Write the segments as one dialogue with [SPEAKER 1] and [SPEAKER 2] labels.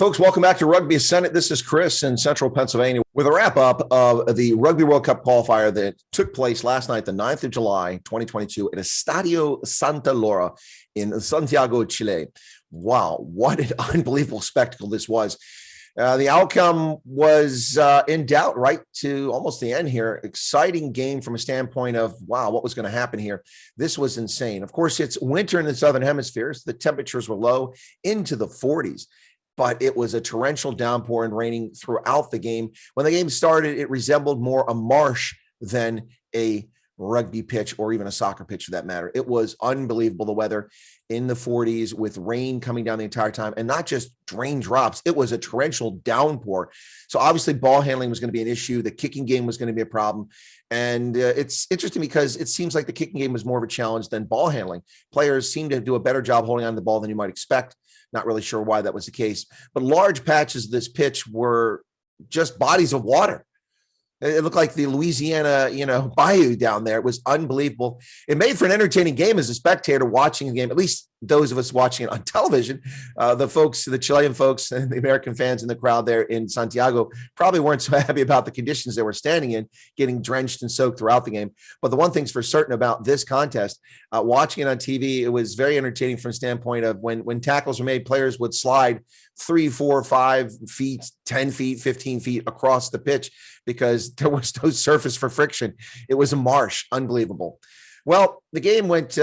[SPEAKER 1] folks, welcome back to Rugby Senate. This is Chris in Central Pennsylvania with a wrap-up of the Rugby World Cup qualifier that took place last night, the 9th of July, 2022, at Estadio Santa Laura in Santiago, Chile. Wow, what an unbelievable spectacle this was. The outcome was in doubt right to almost the end here. Exciting game from a standpoint of, wow, what was going to happen here? This was insane. Of course, it's winter in the Southern Hemisphere, so the temperatures were low into the 40s. But it was a torrential downpour and raining throughout the game. When the game started, it resembled more a marsh than a rugby pitch or even a soccer pitch for that matter. It was unbelievable, the weather in the 40s with rain coming down the entire time, and not just raindrops. It was a torrential downpour. So obviously ball handling was going to be an issue. The kicking game was going to be a problem. And it's interesting because it seems like the kicking game was more of a challenge than ball handling. Players seem to do a better job holding on to the ball than you might expect. Not really sure why that was the case, but large patches of this pitch were just bodies of water. It looked like the Louisiana, bayou down there. It was unbelievable. It made for an entertaining game as a spectator watching the game, at least those of us watching it on television. The folks, the Chilean folks and the American fans in the crowd there in Santiago probably weren't so happy about the conditions they were standing in, getting drenched and soaked throughout the game. But the one thing's for certain about this contest, watching it on TV, it was very entertaining from the standpoint of when tackles were made, players would slide 3, 4, 5 feet, 10 feet, 15 feet across the pitch because there was no surface for friction. It was a marsh. Unbelievable. Well, the game went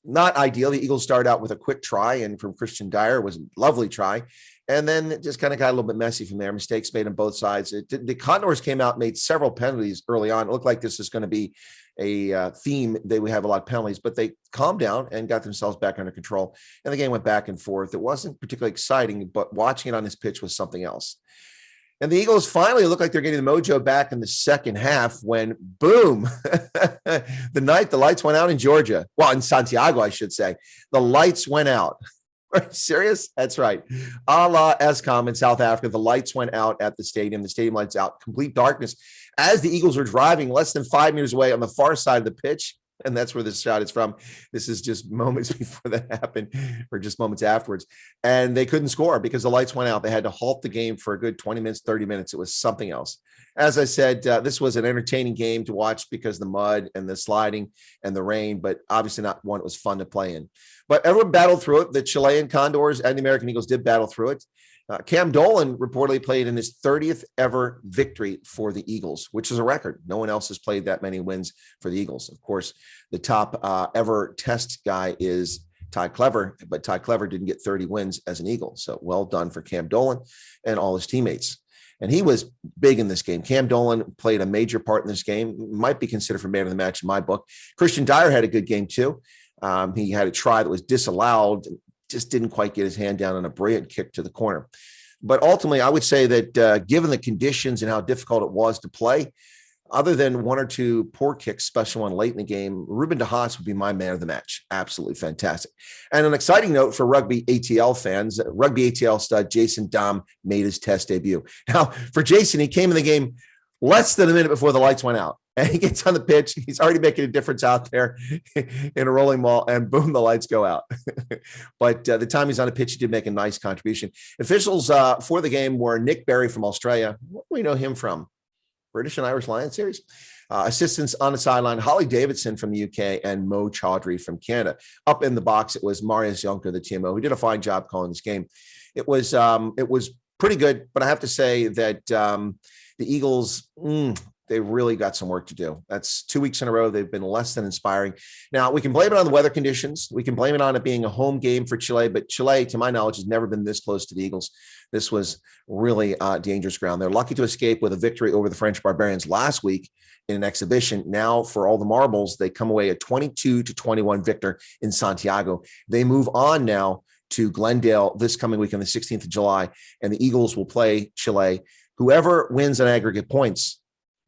[SPEAKER 1] not ideal. The Eagles started out with a quick try, and from Christian Dyer, it was a lovely try. And then it just kind of got a little bit messy from there. Mistakes made on both sides. The Condors came out, made several penalties early on. It looked like this is going to be a theme. They would have a lot of penalties, but they calmed down and got themselves back under control. And the game went back and forth. It wasn't particularly exciting, but watching it on this pitch was something else. And the Eagles finally looked like they're getting the mojo back in the second half when, boom, the lights went out in Georgia. Well, in Santiago, I should say. The lights went out. Are you serious? That's right. A la Escom in South Africa, the lights went out at the stadium. The stadium lights out, complete darkness. As the Eagles were driving less than 5 meters away on the far side of the pitch, and that's where this shot is from. This is just moments before that happened, or just moments afterwards. And they couldn't score because the lights went out. They had to halt the game for a good 20 minutes, 30 minutes. It was something else. As I said, this was an entertaining game to watch because the mud and the sliding and the rain, but obviously not one that was fun to play in. But everyone battled through it. The Chilean Condors and the American Eagles did battle through it. Cam Dolan reportedly played in his 30th ever victory for the Eagles, which is a record. No one else has played that many wins for the Eagles. Of course, the top ever test guy is Ty Clever, but Ty Clever didn't get 30 wins as an Eagle. So well done for Cam Dolan and all his teammates. And he was big in this game. Cam Dolan played a major part in this game, might be considered for man of the match in my book. Christian Dyer had a good game too. He had a try that was disallowed, just didn't quite get his hand down on a brilliant kick to the corner. But ultimately, I would say that given the conditions and how difficult it was to play, other than 1 or 2 poor kicks, special one late in the game, Ruben de Haas would be my man of the match. Absolutely fantastic. And an exciting note for Rugby ATL fans, Rugby ATL stud Jason Dahm made his test debut. Now, for Jason, he came in the game less than a minute before the lights went out. And he gets on the pitch. He's already making a difference out there in a rolling ball, and boom, the lights go out. But the time he's on the pitch, he did make a nice contribution. Officials for the game were Nick Berry from Australia. What do we know him from? British and Irish Lions series. Assistants on the sideline, Holly Davidson from the UK and Mo Chaudhry from Canada. Up in the box, it was Marius Jonker, the TMO, who did a fine job calling this game. It was pretty good, but I have to say that the Eagles, they really got some work to do. That's 2 weeks in a row. They've been less than inspiring. Now, we can blame it on the weather conditions. We can blame it on it being a home game for Chile, but Chile, to my knowledge, has never been this close to the Eagles. This was really dangerous ground. They're lucky to escape with a victory over the French Barbarians last week in an exhibition. Now, for all the marbles, they come away a 22-21 victor in Santiago. They move on now to Glendale this coming week on the 16th of July, and the Eagles will play Chile. Whoever wins on aggregate points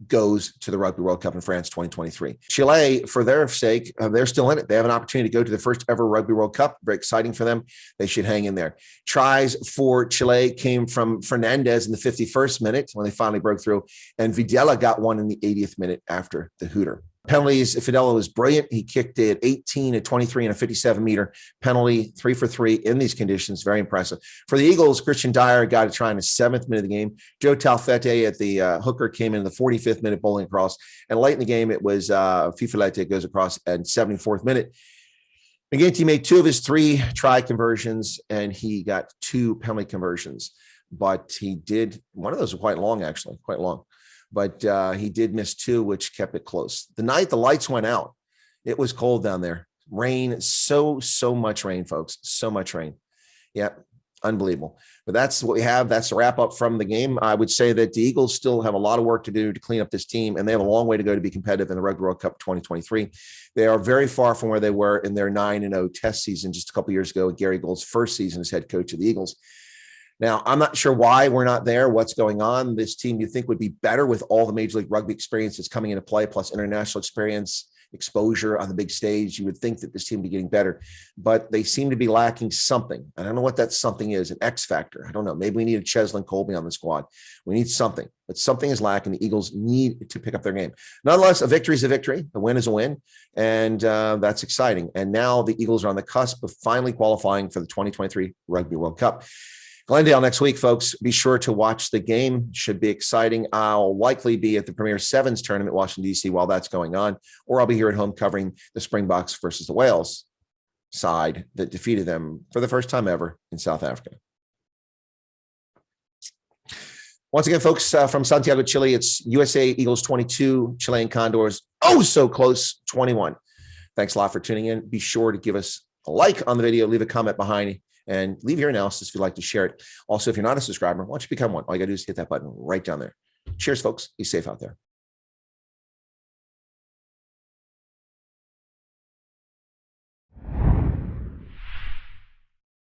[SPEAKER 1] goes to the Rugby World Cup in France 2023. Chile, for their sake, they're still in it. They have an opportunity to go to the first ever Rugby World Cup. Very exciting for them. They should hang in there. Tries for Chile came from Fernandez in the 51st minute when they finally broke through, and Videla got one in the 80th minute after the hooter. Penalties, Fidel was brilliant. He kicked it 18 at 23 and a 57-meter penalty, 3 for 3 in these conditions. Very impressive. For the Eagles, Christian Dyer got a try in the 7th minute of the game. Joe Talfete at the hooker came in the 45th minute bowling across. And late in the game, it was Fifilete goes across at 74th minute. McGinty made 2 of his 3 try conversions, and he got 2 penalty conversions. But he did, one of those was quite long, actually, quite long. But he did miss 2, which kept it close. The night the lights went out, it was cold down there. Rain, so much rain, folks. So much rain. Yep, unbelievable. But that's what we have. That's the wrap up from the game. I would say that the Eagles still have a lot of work to do to clean up this team, and they have a long way to go to be competitive in the Rugby World Cup 2023. They are very far from where they were in their 9-0 test season just a couple years ago, Gary Gould's first season as head coach of the Eagles. Now, I'm not sure why we're not there, what's going on. This team you think would be better with all the Major League Rugby experience that's coming into play, plus international experience, exposure on the big stage. You would think that this team would be getting better, but they seem to be lacking something. I don't know what that something is, an X factor. I don't know. Maybe we need a Cheslin Colby on the squad. We need something, but something is lacking. The Eagles need to pick up their game. Nonetheless, a victory is a victory. A win is a win, and that's exciting. And now the Eagles are on the cusp of finally qualifying for the 2023 Rugby World Cup. Glendale next week, folks. Be sure to watch the game. Should be exciting. I'll likely be at the Premier Sevens tournament, Washington, D.C. while that's going on, or I'll be here at home covering the Springboks versus the Wales side that defeated them for the first time ever in South Africa. Once again, folks, from Santiago, Chile, it's USA Eagles 22, Chilean Condors, oh so close, 21. Thanks a lot for tuning in. Be sure to give us a like on the video, leave a comment behind, and leave your analysis if you'd like to share it. Also, if you're not a subscriber, why don't you become one? All you got to do is hit that button right down there. Cheers, folks. Be safe out there.